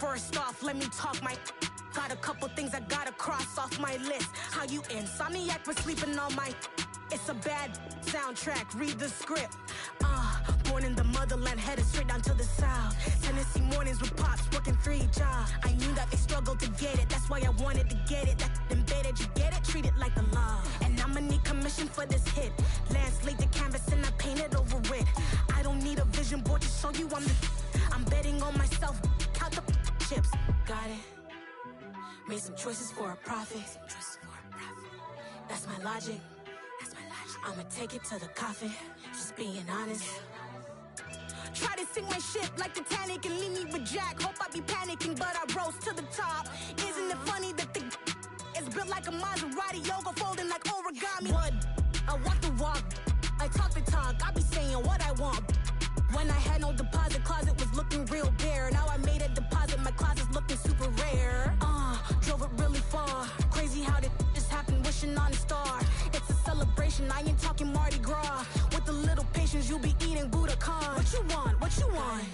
First off, let me talk my... Got a couple things I gotta cross off my list. How you insomniac for sleeping on my... It's a bad soundtrack, read the script. Born in the motherland, headed straight down to the south. Tennessee mornings with pops, working 3 jobs. I knew that they struggled to get it, that's why I wanted to get it. That embedded, you get it, treat it like a law. And I'ma need commission for this hit. Lance laid the canvas and I painted over it. I don't need a vision board to show you I'm betting on myself, count the chips. Got it. Made some choices for a profit. That's my logic. I'ma take it to the coffin, just being honest. Try to sink my ship like Titanic and leave me with Jack. Hope I be panicking, but I rose to the top. Isn't it funny that the is built like a Maserati, yoga folding like origami? What? I walk the walk, I talk the talk, I be saying what I want. When I had no deposit, closet was looking real bare. Now I made a deposit, my closet's looking super rare. Drove it really far. Crazy how did just happen, wishing on a star. It's a celebration, I ain't talking Mardi Gras. With a little patience, you'll be eating Budokan. What you want? What you want?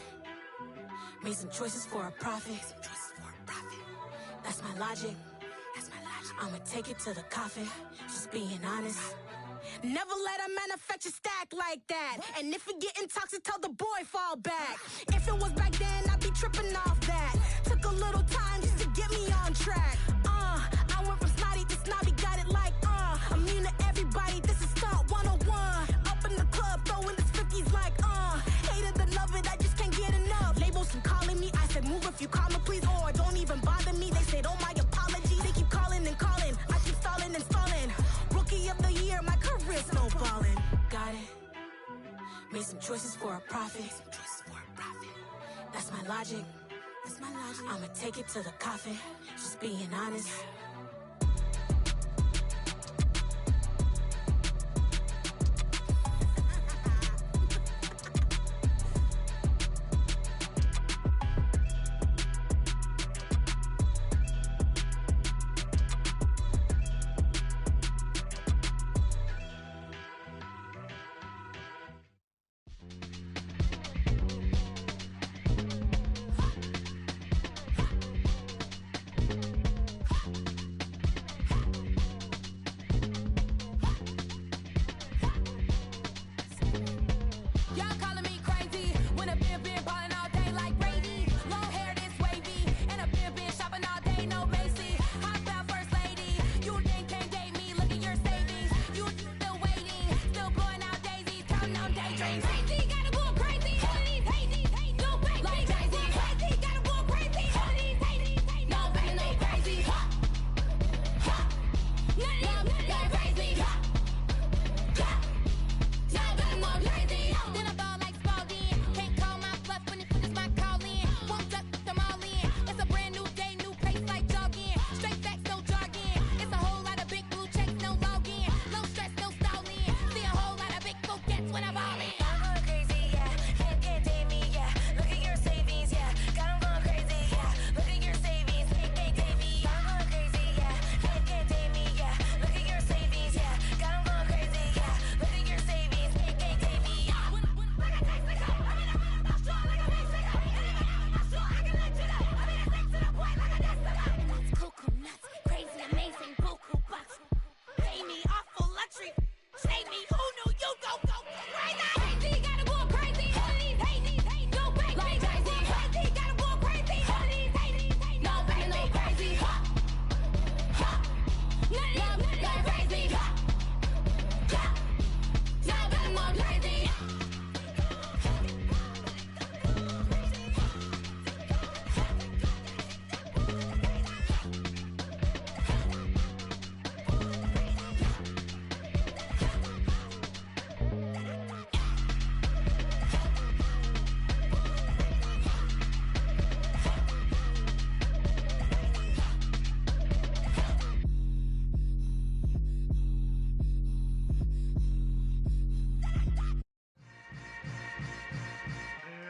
Made some choices for a profit. That's my logic. I'ma take it to the coffin, just being honest. Never let a manufacture stack like that. And if it getting toxic, tell the boy fall back. If it was back then, I'd be tripping off that. Took a little time just to get me on track. I went from snotty to snobby, got it like, immune to everybody, this is stunt 101. Up in the club, throwing the 50s like, hate it and love it, I just can't get enough. Labels keep calling me, I said move if you call me please, or don't even bother me. They said, oh my apologies, they keep calling and calling. I keep stalling and stalling. Rookie of the year, my career snowballing. Got it. Made some choices for a profit. That's my logic. I'ma take it to the coffin, just being honest.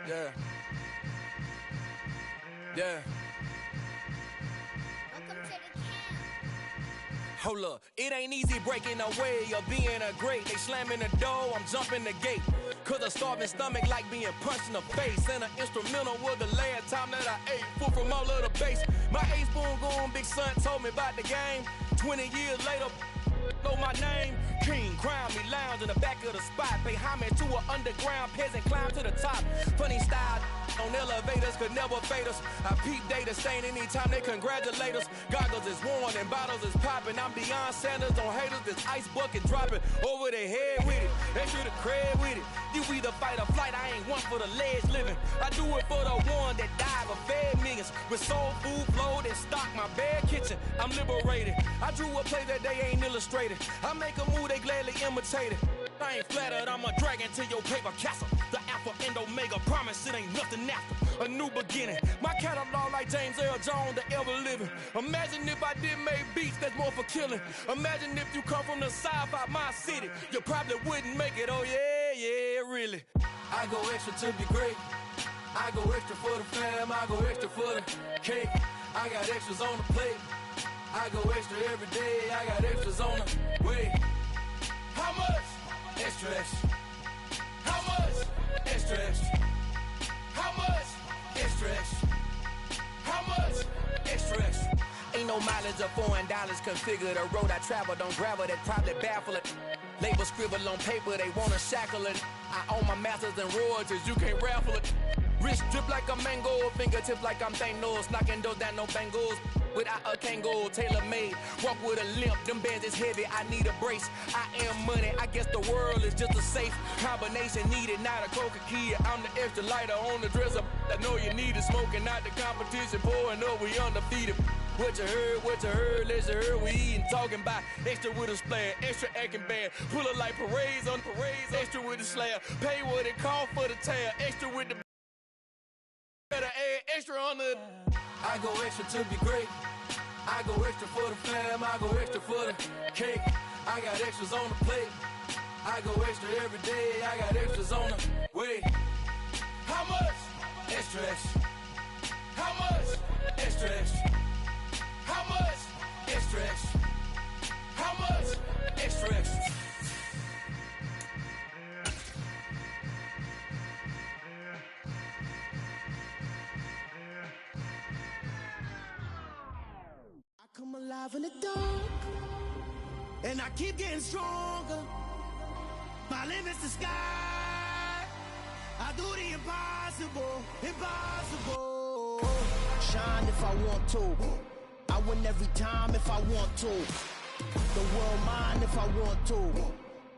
Yeah. Yeah. Hold up, it ain't easy breaking away or being a great. They slamming the door, I'm jumping the gate. Cause a starving stomach like being punched in the face. And an instrumental was the last time that I ate food from all of the bass. My ace boom goon big son told me about the game. 20 years later, know my name. King, crown me, lounge in the back of the spot. Pay homage to an underground peasant, climb to the top. Funny style on elevators could never fade us. I peep data stain anytime they congratulate us. Goggles is worn and bottles is popping. I'm Deion Sanders on haters, this ice bucket dropping over their head with it. They should have cred with it. You either fight or flight, I ain't one for the ledge living. I do it for the one that died but fed millions. With soul food flowed and stocked my bare kitchen. I'm liberated. I drew a play that they ain't illustrated. I make a move, they gladly imitate it. I ain't flattered, I'm a dragon to your paper castle. The Alpha and Omega, promise it ain't nothing after. A new beginning. My catalog like James Earl Jones, the ever living. Imagine if I did make beats that's more for killing. Imagine if you come from the south out my city. You probably wouldn't make it, oh yeah, really. I go extra to be great. I go extra for the fam, I go extra for the cake. I got extras on the plate. I go extra every day, I got extras on the way. How much? Extra, extra. How much? Extra, extra. How much? Extra, extra. How much? Extra, extra. Ain't no mileage of $4 configure the road I travel. Don't gravel that probably baffle it. Label scribble on paper, they wanna shackle it. I own my masters and royalties, you can't raffle it. Wrist drip like a mango, fingertips like I'm Thanos. Knocking those down, no bangles. Without a Kango, tailor-made. Walk with a limp, them bands is heavy, I need a brace. I am money, I guess the world is just a safe combination needed, not a Coca-Cola. I'm the extra lighter on the dresser. I know you need it, smoking out the competition, pouring up, we undefeated. What you heard, let's hear we eatin', talking about extra with a splash, extra acting bad. Pull it like parades on parades, extra with the slab. Pay what it cost for the tab, extra with the better add, extra on the. I go extra to be great. I go extra for the fam, I go extra for the cake. I got extras on the plate. I go extra every day, I got extras on the way. How much? Extra, extra. How much? Extra, extra. How much? Extra, extra. How much? Extra, extra. I come alive in the dark, and I keep getting stronger. My limit's the sky. I do the impossible, impossible. Shine if I want to. I win every time if I want to. The world mine if I want to.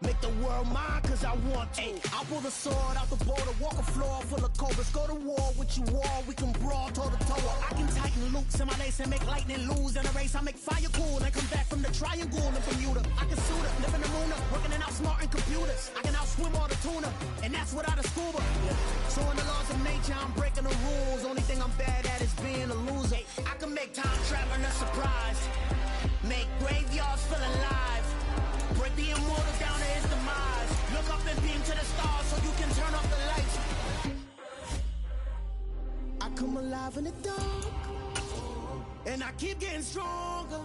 Make the world mine cause I want to. I pull the sword out the border, walk a floor full of cobras. Go to war with you all, we can brawl toe to toe. I can tighten loops in my lace and make lightning lose in a race. I make fire cool and come back from the triangle in Bermuda. I can suit up, live in the moon, working and outsmarting computers. I can outswim all the tuna, and that's without a scuba. So in the laws of nature, I'm breaking the rules. Only thing I'm bad at is being a loser. I can make time traveling a surprise. Make graveyards feel alive. Break the immortal down to his demise. Look up and beam to the stars so you can turn off the lights. I come alive in the dark, and I keep getting stronger.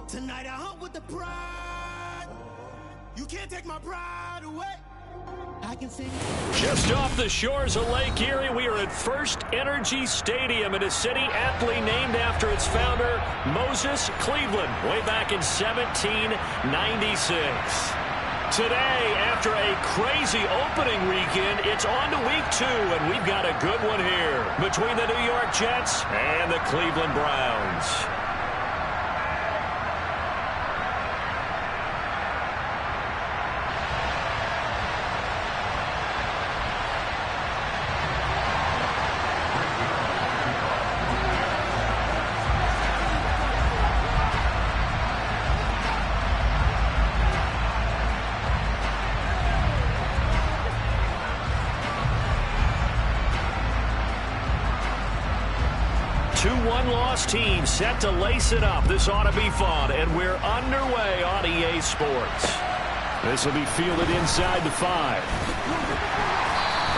Tonight I hunt with the pride. You can't take my pride away. I can sing. Just off the shores of Lake Erie, we are at First Energy Stadium in a city aptly named after its founder, Moses Cleveland, way back in 1796. Today, after a crazy opening weekend, it's on to week 2, and we've got a good one here between the New York Jets and the Cleveland Browns. Two one-loss teams set to lace it up. This ought to be fun, and we're underway on EA Sports. This will be fielded inside the 5.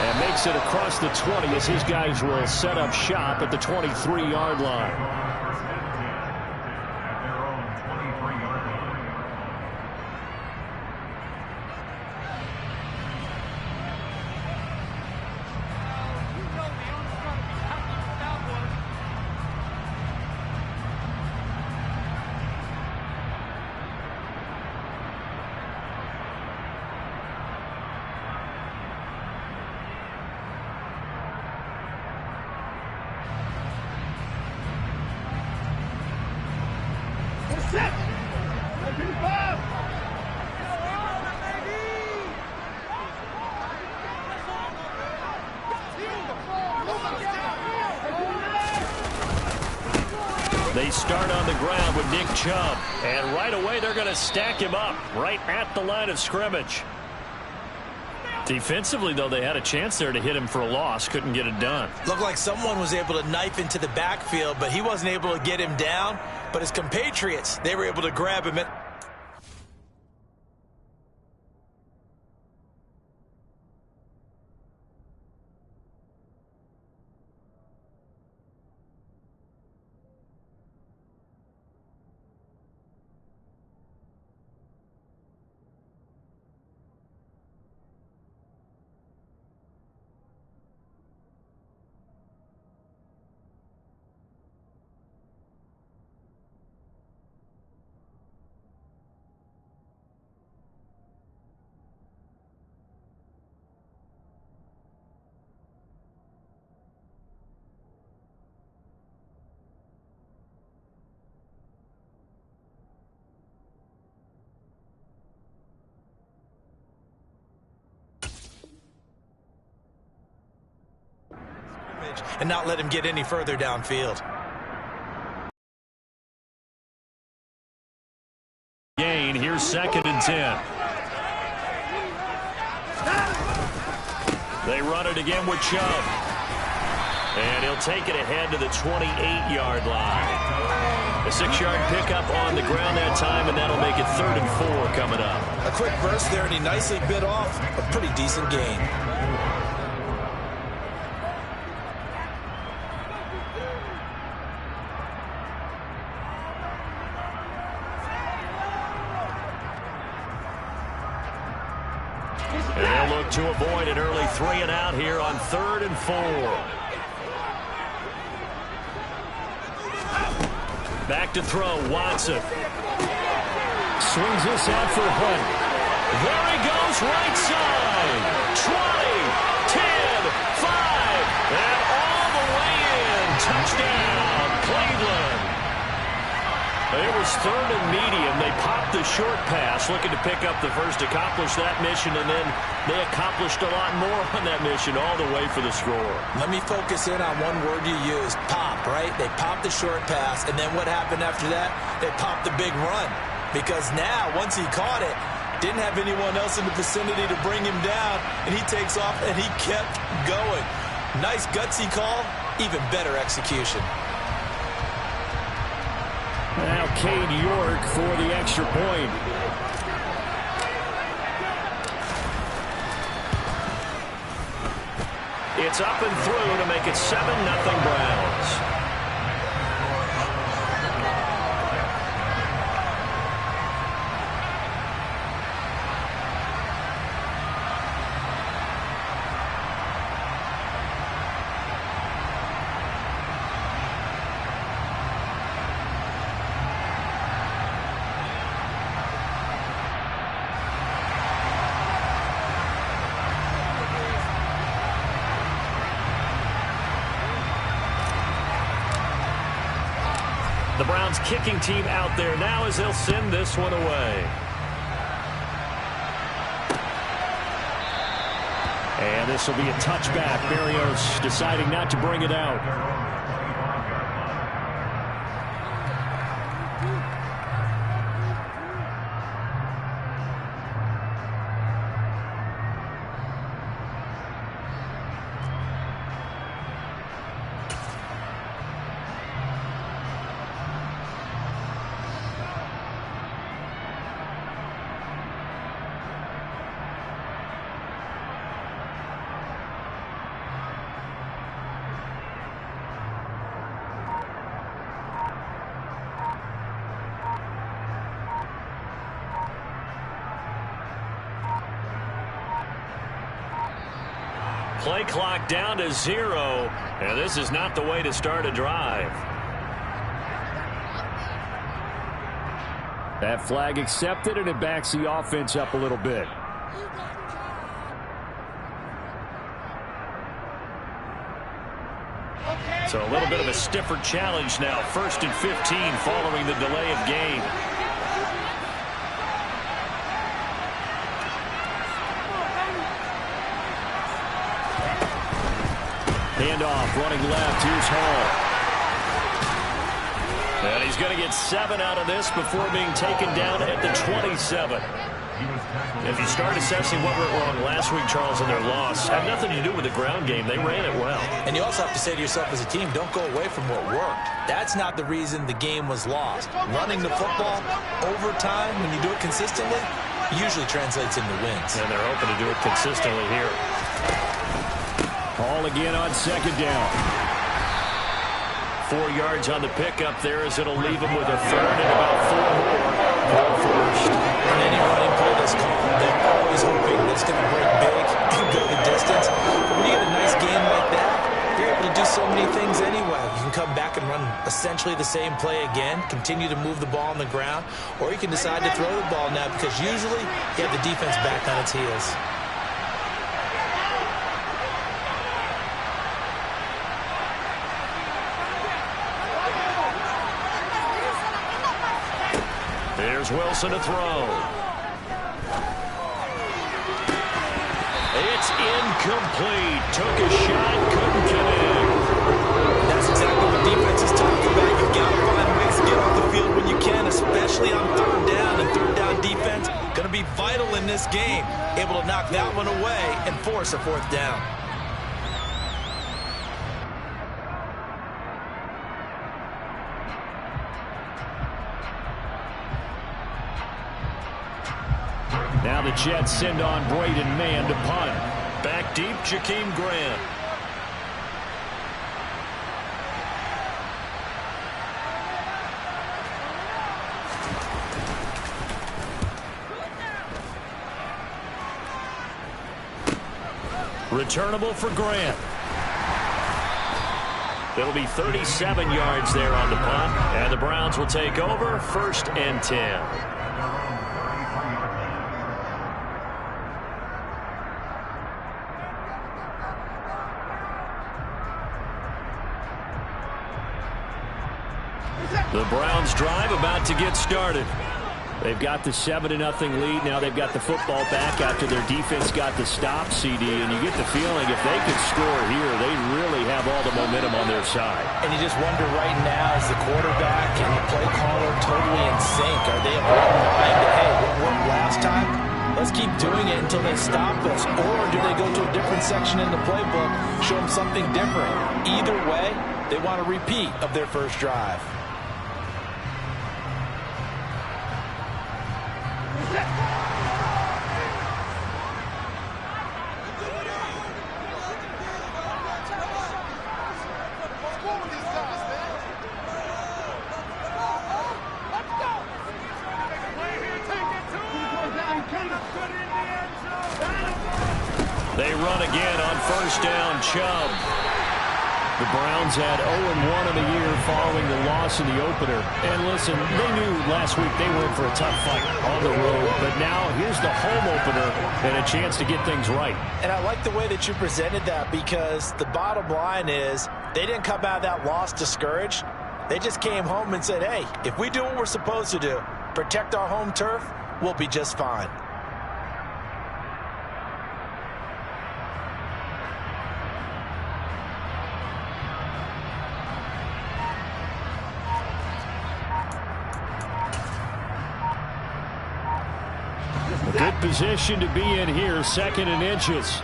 And makes it across the 20 as his guys will set up shop at the 23-yard line. They start on the ground with Nick Chubb. And right away, they're going to stack him up right at the line of scrimmage. Defensively, though, they had a chance there to hit him for a loss. Couldn't get it done. Looked like someone was able to knife into the backfield, but he wasn't able to get him down. But his compatriots, they were able to grab him. And not let him get any further downfield. Gain, here's 2nd and 10. They run it again with Chubb. And he'll take it ahead to the 28-yard line. A 6-yard pickup on the ground that time, and that'll make it 3rd and 4 coming up. A quick burst there, and he nicely bit off a pretty decent gain. And they'll look to avoid an early 3 and out here on 3rd and 4. Back to throw, Watson. Swings this out for Hunt. There he goes, right side. 20, 10, 5, and all the way in. Touchdown, Cleveland. It was 3rd and medium. They popped the short pass, looking to pick up the first, accomplish that mission, and then they accomplished a lot more on that mission all the way for the score. Let me focus in on one word you used, pop, right? They popped the short pass, and then what happened after that? They popped the big run. Because now, once he caught it, didn't have anyone else in the vicinity to bring him down, and he takes off, and he kept going. Nice gutsy call, even better execution. Now Cade York for the extra point. It's up and through to make it 7-0 Browns. The Browns kicking team out there now as they'll send this one away. And this will be a touchback. Berrios deciding not to bring it out. Play clock down to 0, and this is not the way to start a drive. That flag accepted, and it backs the offense up a little bit. Okay. So a little bit of a stiffer challenge now. 1st and 15 following the delay of game. Handoff, running left. Here's Hall. And he's going to get 7 out of this before being taken down at the 27. If you start assessing what went wrong last week, Charles, in their loss, had nothing to do with the ground game. They ran it well. And you also have to say to yourself as a team, don't go away from what worked. That's not the reason the game was lost. Running the football over time, when you do it consistently, usually translates into wins. And they're hoping to do it consistently here. Hall again on 2nd down. 4 yards on the pickup there as it'll leave him with a 3rd and about 4 more for 1st. And any running play that's called, they're always hoping that it's going to break big and go the distance. But when you get a nice game like that, you're able to do so many things anyway. You can come back and run essentially the same play again, continue to move the ball on the ground, or you can decide to throw the ball now because usually you have the defense back on its heels. Here's Wilson to throw. It's incomplete. Took a shot, couldn't connect. That's exactly what defenses talk about. You've got to find ways to get off the field when you can, especially on 3rd down. And 3rd down defense going to be vital in this game. Able to knock that one away and force a 4th down. Now the Jets send on Braden Mann to punt. Back deep, Jakeem Grant. Returnable for Grant. It'll be 37 yards there on the punt, and the Browns will take over 1st and 10. The Browns drive about to get started. They've got the 7-0 lead. Now they've got the football back after their defense got the stop, CD. And you get the feeling if they could score here, they really have all the momentum on their side. And you just wonder right now, is the quarterback and the play caller totally in sync? Are they of one mind that, hey, what worked last time? Let's keep doing it until they stop us. Or do they go to a different section in the playbook, show them something different? Either way, they want a repeat of their first drive. They run again on 1st down. Chubb. The Browns had 0-1 in the year following the loss in the opener. And listen, they knew last week they were in for a tough fight on the road. But now here's the home opener and a chance to get things right. And I like the way that you presented that because the bottom line is they didn't come out of that loss discouraged. They just came home and said, hey, if we do what we're supposed to do, protect our home turf, we'll be just fine. Good position to be in here, 2nd and inches.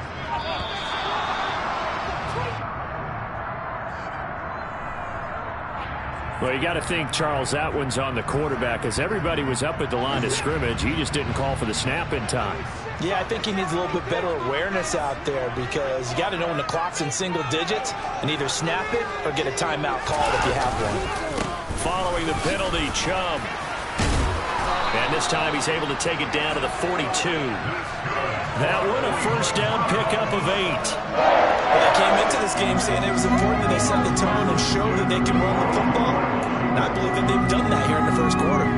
Well, you got to think, Charles, that one's on the quarterback as everybody was up at the line of scrimmage. He just didn't call for the snap in time. Yeah, I think he needs a little bit better awareness out there because you got to know when the clock's in single digits and either snap it or get a timeout called if you have one. Following the penalty, Chubb. And this time he's able to take it down to the 42. That one a 1st down pickup of 8. Well, they came into this game saying it was important that they set the tone and show that they can run the football. And I believe that they've done that here in the 1st quarter.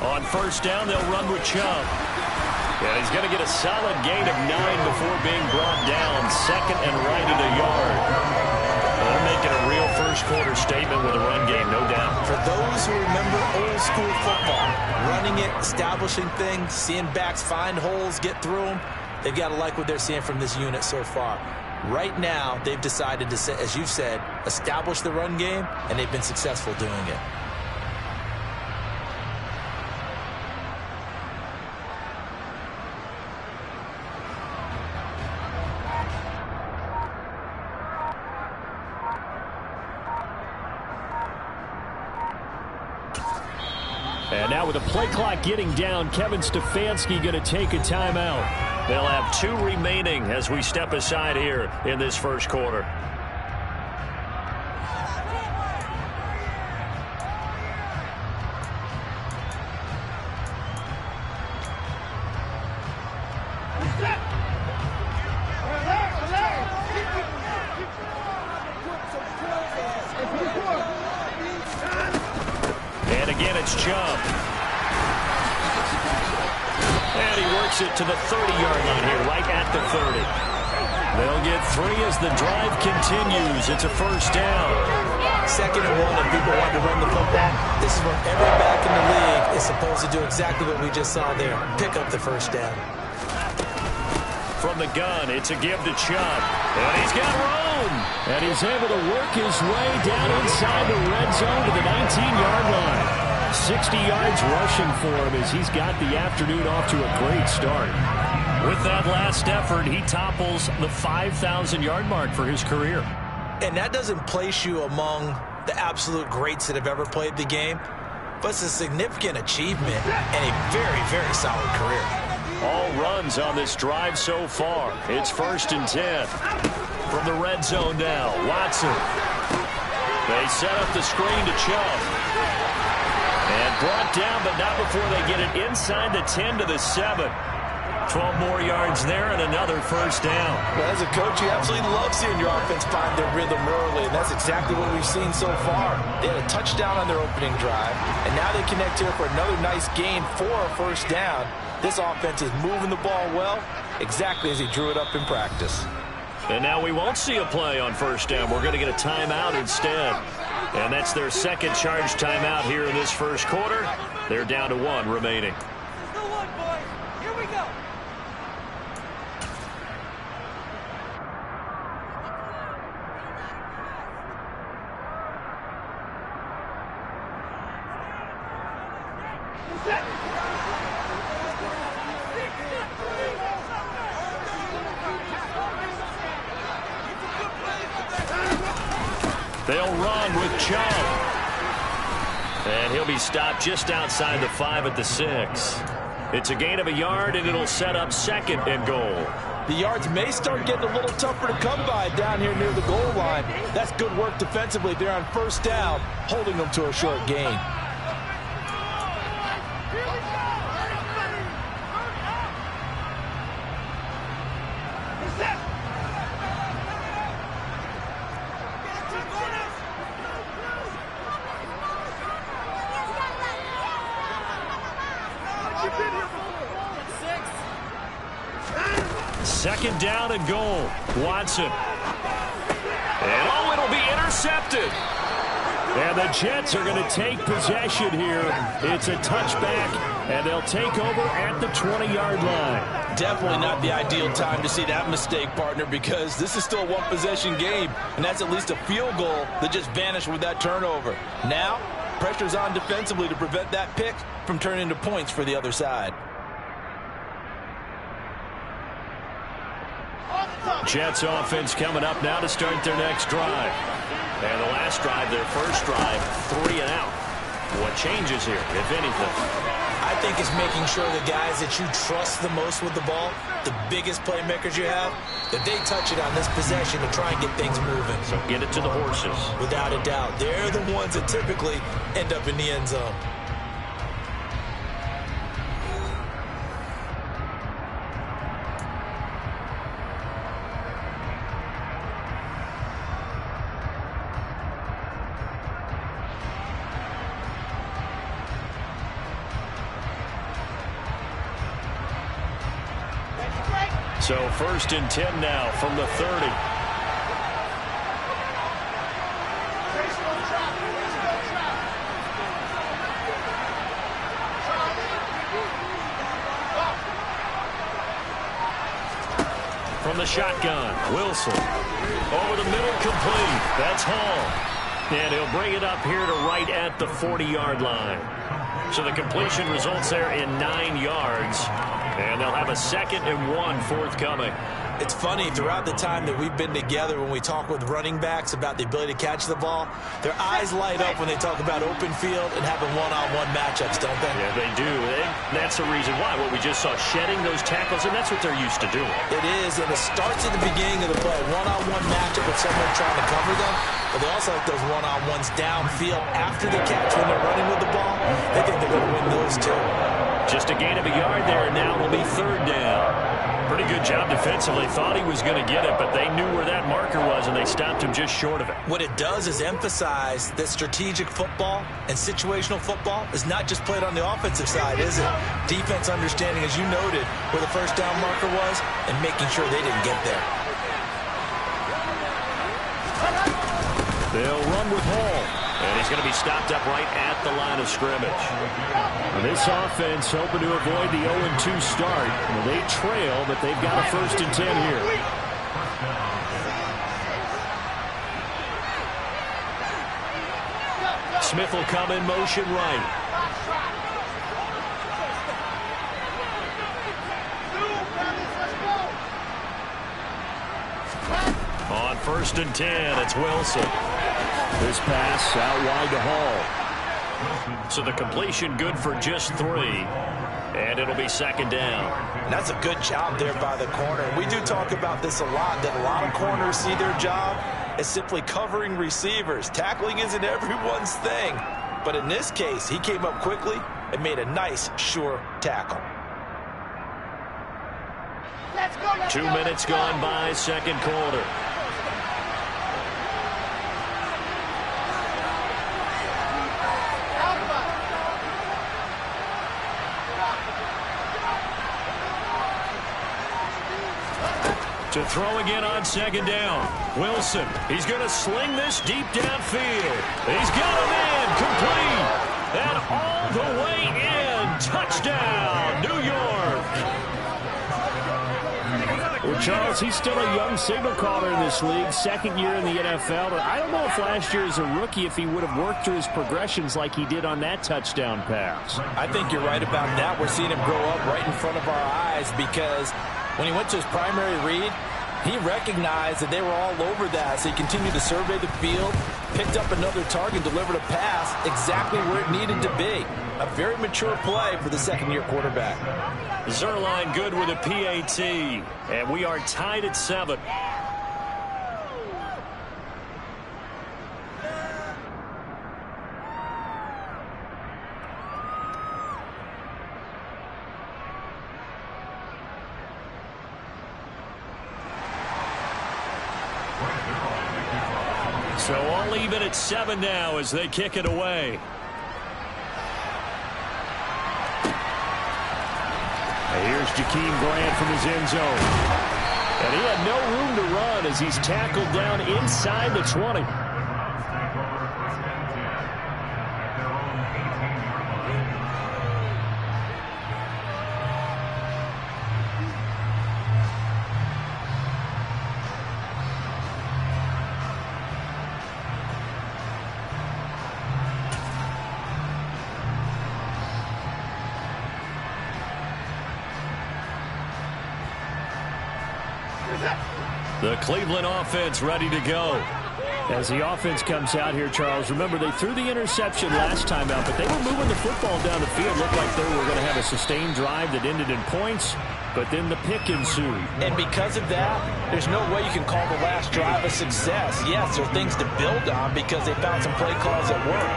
On first down, they'll run with Chubb. And he's going to get a solid gain of 9 before being brought down. Second and right at a yard. They're making a real first-quarter statement with a run game, no doubt. For those who remember old-school football, running it, establishing things, seeing backs find holes, get through them, they've got to like what they're seeing from this unit so far. Right now, they've decided to, as you've said, establish the run game, and they've been successful doing it. And now with the play clock getting down, Kevin Stefanski going to take a timeout. They'll have 2 remaining as we step aside here in this first quarter. And again, it's Chubb. And he works it to the 30-yard line here, right at the 30. They'll get 3 as the drive continues. It's a first down. Second and 1, and people want to run the football. This is when every back in the league is supposed to do exactly what we just saw there. Pick up the first down. From the gun, it's a give to Chubb. And he's got room. And he's able to work his way down inside the red zone to the 19-yard line. 60 yards rushing for him as he's got the afternoon off to a great start. With that last effort, he topples the 5,000-yard mark for his career. And that doesn't place you among the absolute greats that have ever played the game, but it's a significant achievement and a very, very solid career. All runs on this drive so far. It's 1st and 10. From the red zone now, Watson. They set up the screen to Chubb. And brought down, but not before they get it inside the 10 to the 7. 12 more yards there and another first down. Well, as a coach, you absolutely love seeing your offense find their rhythm early, and that's exactly what we've seen so far. They had a touchdown on their opening drive, and now they connect here for another nice gain for a first down. This offense is moving the ball well, exactly as he drew it up in practice. And now we won't see a play on first down. We're going to get a timeout instead. And that's their second charge timeout here in this first quarter. They're down to 1 remaining. Still 1, boys. Here we go. They'll run with Chubb. And he'll be stopped just outside the 5 at the 6. It's a gain of a yard, and it'll set up 2nd and goal. The yards may start getting a little tougher to come by down here near the goal line. That's good work defensively. They're on first down, holding them to a short gain. Second down and goal. Watson. And oh, it'll be intercepted. And the Jets are going to take possession here. It's a touchback, and they'll take over at the 20-yard line. Definitely not the ideal time to see that mistake, partner, because this is still a one-possession game, and that's at least a field goal that just vanished with that turnover. Now, pressure's on defensively to prevent that pick from turning into points for the other side. Jets offense coming up now to start their next drive. And the last drive, their first drive, 3 and out. What changes here, if anything? I think it's making sure the guys that you trust the most with the ball, the biggest playmakers you have, that they touch it on this possession to try and get things moving. So get it to the horses. Without a doubt. They're the ones that typically end up in the end zone. So 1st and 10 now from the 30. From the shotgun, Wilson. Over the middle, complete. That's Hall. And he'll bring it up here to right at the 40-yard line. So the completion results there in 9 yards. And they'll have a 2nd and 1 forthcoming. It's funny, throughout the time that we've been together, when we talk with running backs about the ability to catch the ball, their eyes light up when they talk about open field and having one-on-one matchups, don't they? Yeah, they do. That's the reason why. What we just saw, shedding those tackles, and that's what they're used to doing. It is, and it starts at the beginning of the play. One-on-one matchup with someone trying to cover them, but they also like those one-on-ones downfield after the catch when they're running with the ball. They think they're going to win those too. Just a gain of a yard there, and now will be 3rd down. Pretty good job defensively. Thought he was going to get it, but they knew where that marker was, and they stopped him just short of it. What it does is emphasize that strategic football and situational football is not just played on the offensive side, is it? Defense understanding, as you noted, where the 1st down marker was and making sure they didn't get there. They'll run with Hall. And he's going to be stopped up right at the line of scrimmage. Well, this offense hoping to avoid the 0-2 start. Well, they trail, but they've got a 1st and 10 here. Smith will come in motion right. On 1st and 10, it's Wilson. This pass out wide to Hall. So the completion good for just 3. And it'll be 2nd down. And that's a good job there by the corner. We do talk about this a lot, that a lot of corners see their job as simply covering receivers. Tackling isn't everyone's thing. But in this case, he came up quickly and made a nice, sure tackle. 2 minutes gone by, 2nd quarter. To throw again on 2nd down. Wilson, he's going to sling this deep downfield. He's got him in, complete. And all the way in. Touchdown, New York. Well, Charles, he's still a young signal caller in this league, 2nd year in the NFL. But I don't know if last year as a rookie, if he would have worked through his progressions like he did on that touchdown pass. I think you're right about that. We're seeing him grow up right in front of our eyes because when he went to his primary read, he recognized that they were all over that, so he continued to survey the field, picked up another target, delivered a pass exactly where it needed to be. A very mature play for the 2nd-year quarterback. Zerline good with a PAT, and we are tied at 7. So all even at 7 now as they kick it away. Here's Jakeem Grant from his end zone. And he had no room to run as he's tackled down inside the 20. The Cleveland offense ready to go. As the offense comes out here, Charles, remember they threw the interception last time out, but they were moving the football down the field. Looked like they were going to have a sustained drive that ended in points, but then the pick ensued. And because of that, there's no way you can call the last drive a success. Yes, there are things to build on because they found some play calls that work.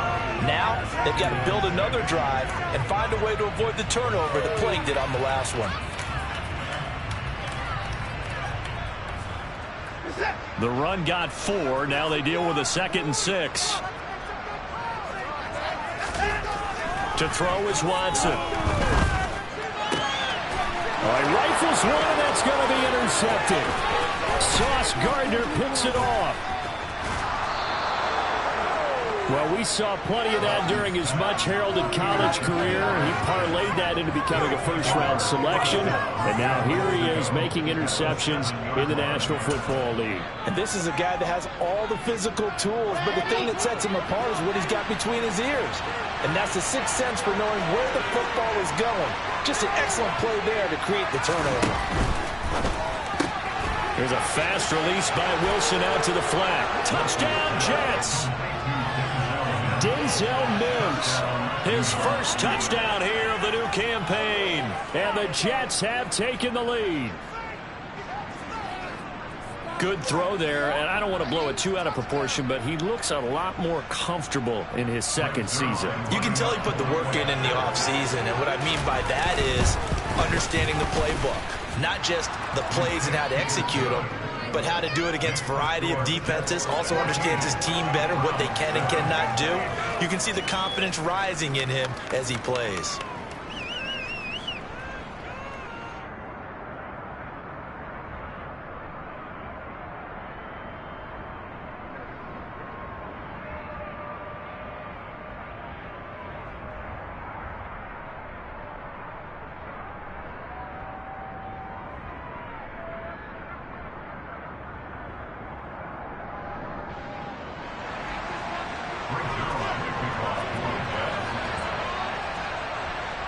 Now, they've got to build another drive and find a way to avoid the turnover that plagued it on the last one. The run got 4. Now they deal with a 2nd and 6. To throw is Watson. Oh, he rifles one, and that's going to be intercepted. Sauce Gardner picks it off. Well, we saw plenty of that during his much-heralded college career. He parlayed that into becoming a first-round selection, and now here he is making interceptions in the National Football League. And this is a guy that has all the physical tools, but the thing that sets him apart is what he's got between his ears. And that's the sixth sense for knowing where the football is going. Just an excellent play there to create the turnover. There's a fast release by Wilson out to the flat. Touchdown, Jets! Denzel Mims, his first touchdown here of the new campaign. And the Jets have taken the lead. Good throw there, and I don't want to blow it too out of proportion, but he looks a lot more comfortable in his second season. You can tell he put the work in the offseason, and what I mean by that is understanding the playbook. Not just the plays and how to execute them, but how to do it against a variety of defenses. Also understands his team better, what they can and cannot do. You can see the confidence rising in him as he plays.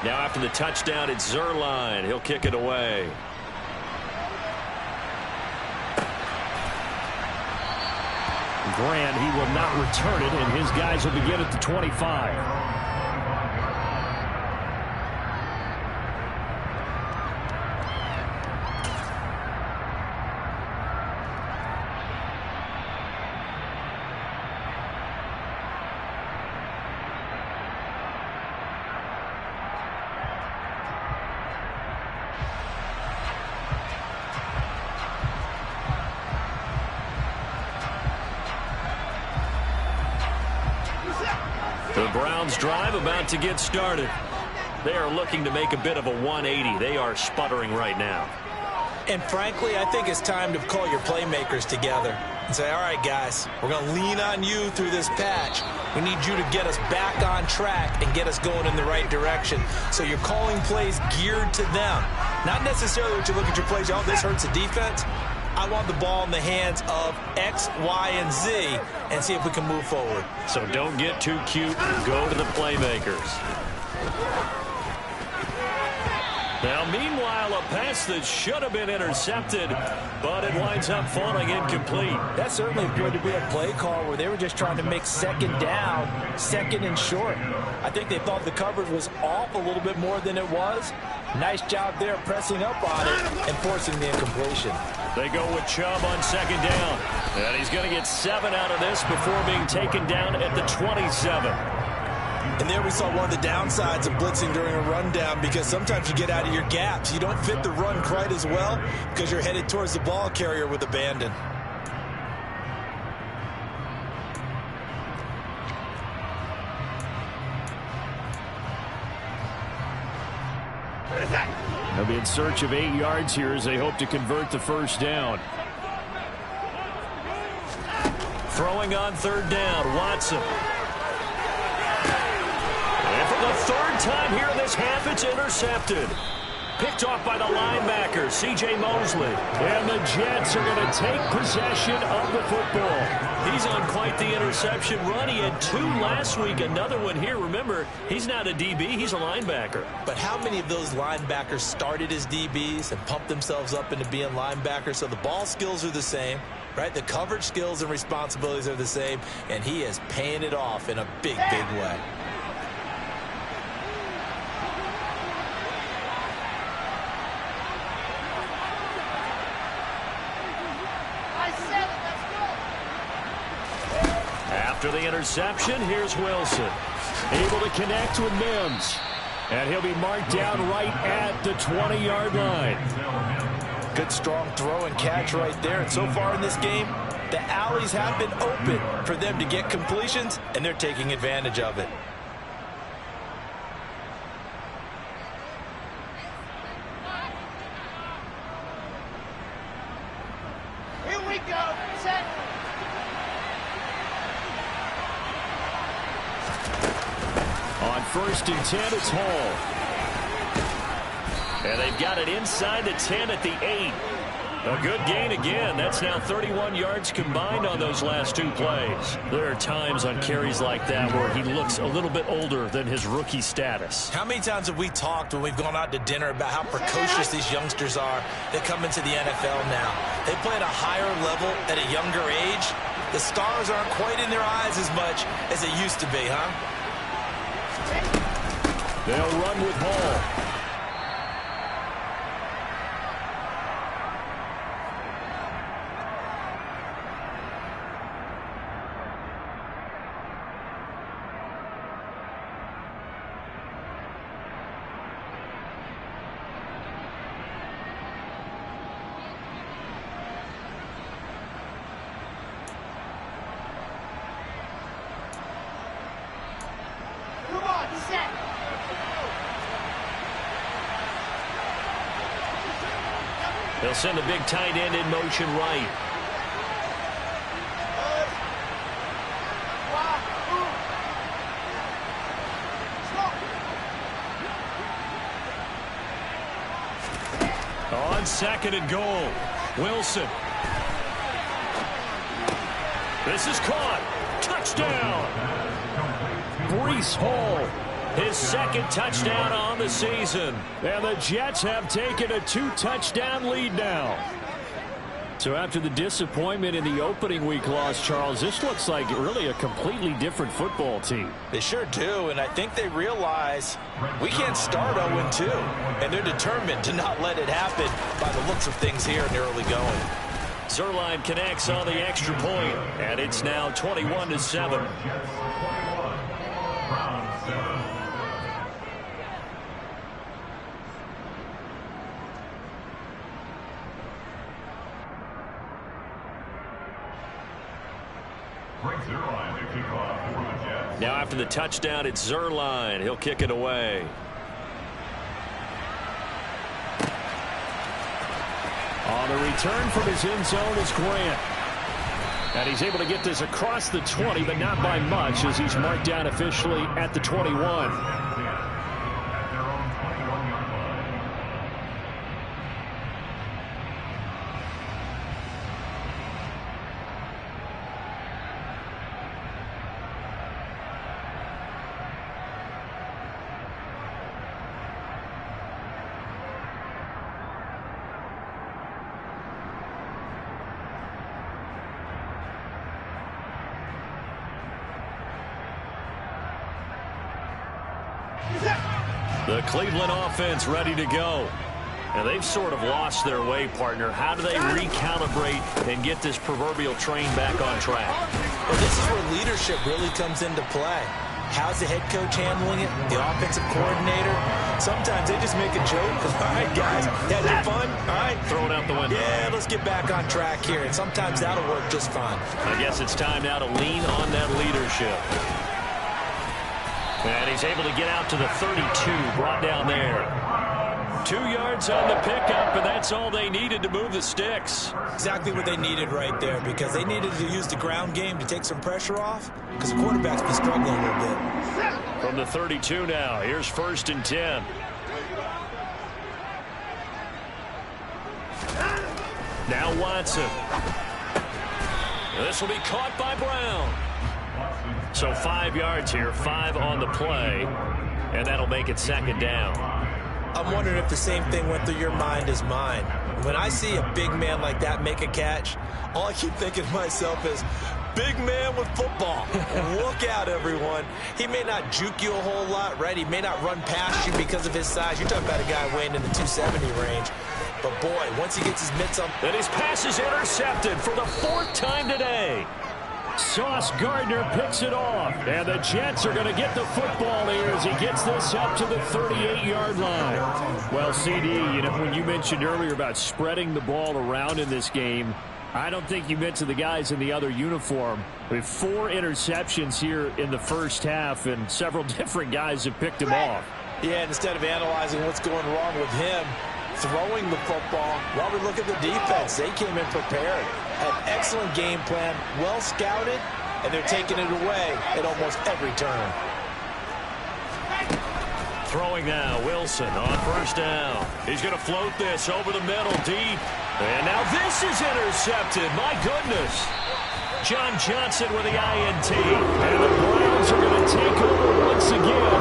Now after the touchdown, it's Zuerlein. He'll kick it away. Grant, he will not return it, and his guys will begin at the 25. The Browns drive about to get started. They are looking to make a bit of a 180. They are sputtering right now. And frankly, I think it's time to call your playmakers together and say, all right, guys, we're going to lean on you through this patch. We need you to get us back on track and get us going in the right direction. So you're calling plays geared to them. Not necessarily what you look at your plays, oh, this hurts the defense. I want the ball in the hands of X, Y, and Z and see if we can move forward. So don't get too cute. Go to the playmakers. Now, meanwhile, a pass that should have been intercepted, but it winds up falling incomplete. That certainly appeared to be a play call where they were just trying to make second down, second and short. I think they thought the coverage was off a little bit more than it was. Nice job there pressing up on it and forcing the incompletion. They go with Chubb on second down. And he's going to get 7 out of this before being taken down at the 27. And there we saw one of the downsides of blitzing during a rundown, because sometimes you get out of your gaps. You don't fit the run quite as well because you're headed towards the ball carrier with abandon. They'll be in search of 8 yards here as they hope to convert the first down. Throwing on third down, Watson. And for the third time here in this half, it's intercepted. Picked off by the linebacker, C.J. Mosley. And the Jets are going to take possession of the football. He's on quite the interception run. He had 2 last week, another one here. Remember, he's not a DB, he's a linebacker. But how many of those linebackers started as DBs and pumped themselves up into being linebackers? So the ball skills are the same, right? The coverage skills and responsibilities are the same, and he is paying it off in a big, big way. After the interception, here's Wilson. Able to connect with Mims. And he'll be marked down right at the 20-yard line. Good strong throw and catch right there. And so far in this game, the alleys have been open for them to get completions, and they're taking advantage of it. first and 10, it's Hall. And they've got it inside the 10 at the 8. A good gain again. That's now 31 yards combined on those last 2 plays. There are times on carries like that where he looks a little bit older than his rookie status. How many times have we talked when we've gone out to dinner about how precocious these youngsters are that come into the NFL now? They play at a higher level at a younger age. The stars aren't quite in their eyes as much as they used to be, huh? They'll run with Hall. They'll send a big tight end in motion right. On 2nd and goal, Wilson. This is caught. Touchdown. Breece Hall. His 2nd touchdown on the season. And the Jets have taken a 2-touchdown lead now. So after the disappointment in the opening week loss, Charles, this looks like really a completely different football team. They sure do, and I think they realize we can't start 0-2. And they're determined to not let it happen by the looks of things here in the early going. Zerline connects on the extra point, and it's now 21-7. Now after the touchdown, it's Zerline. He'll kick it away. On the return from his end zone is Grant. And he's able to get this across the 20, but not by much, as he's marked down officially at the 21. The Cleveland offense ready to go. And they've sort of lost their way, partner. How do they recalibrate and get this proverbial train back on track? Well, this is where leadership really comes into play. How's the head coach handling it? The offensive coordinator? Sometimes they just make a joke. All right, guys, had your fun? All right. Throw it out the window. Yeah, let's get back on track here. And sometimes that'll work just fine. I guess it's time now to lean on that leadership. And he's able to get out to the 32, brought down there. 2 yards on the pickup, and that's all they needed to move the sticks. Exactly what they needed right there, because they needed to use the ground game to take some pressure off, because the quarterback's been struggling a little bit. From the 32 now, here's 1st and 10. Now Watson. This will be caught by Brown. So 5 yards here, 5 on the play, and that'll make it 2nd down. I'm wondering if the same thing went through your mind as mine. When I see a big man like that make a catch, all I keep thinking to myself is, big man with football. Look out, everyone. He may not juke you a whole lot, right? He may not run past you because of his size. You're talking about a guy weighing in the 270 range. But, boy, once he gets his mitts on... And his pass is intercepted for the 4th time today. Sauce Gardner picks it off, and the Jets are going to get the football here as he gets this up to the 38-yard line. Well, CD, you know, when you mentioned earlier about spreading the ball around in this game, I don't think you meant to the guys in the other uniform. We have 4 interceptions here in the first half, and several different guys have picked him off. Yeah, and instead of analyzing what's going wrong with him, throwing the football, while we look at the defense, they came in prepared. An excellent game plan, well scouted, and they're taking it away at almost every turn. Throwing now, Wilson on first down. He's going to float this over the middle, deep. And now this is intercepted. My goodness. John Johnson with the INT. And the Browns are going to take over once again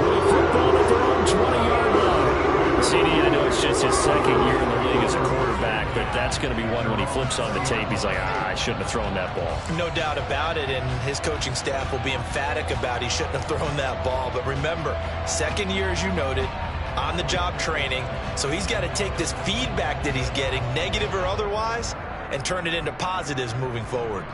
with a football at their own 20-yard line. CD, I know it's just his second year in the league as a quarterback, but that's going to be one when he flips on the tape. He's like, I shouldn't have thrown that ball. No doubt about it, and his coaching staff will be emphatic about he shouldn't have thrown that ball. But remember, second year, as you noted, on-the-job training, so he's got to take this feedback that he's getting, negative or otherwise, and turn it into positives moving forward.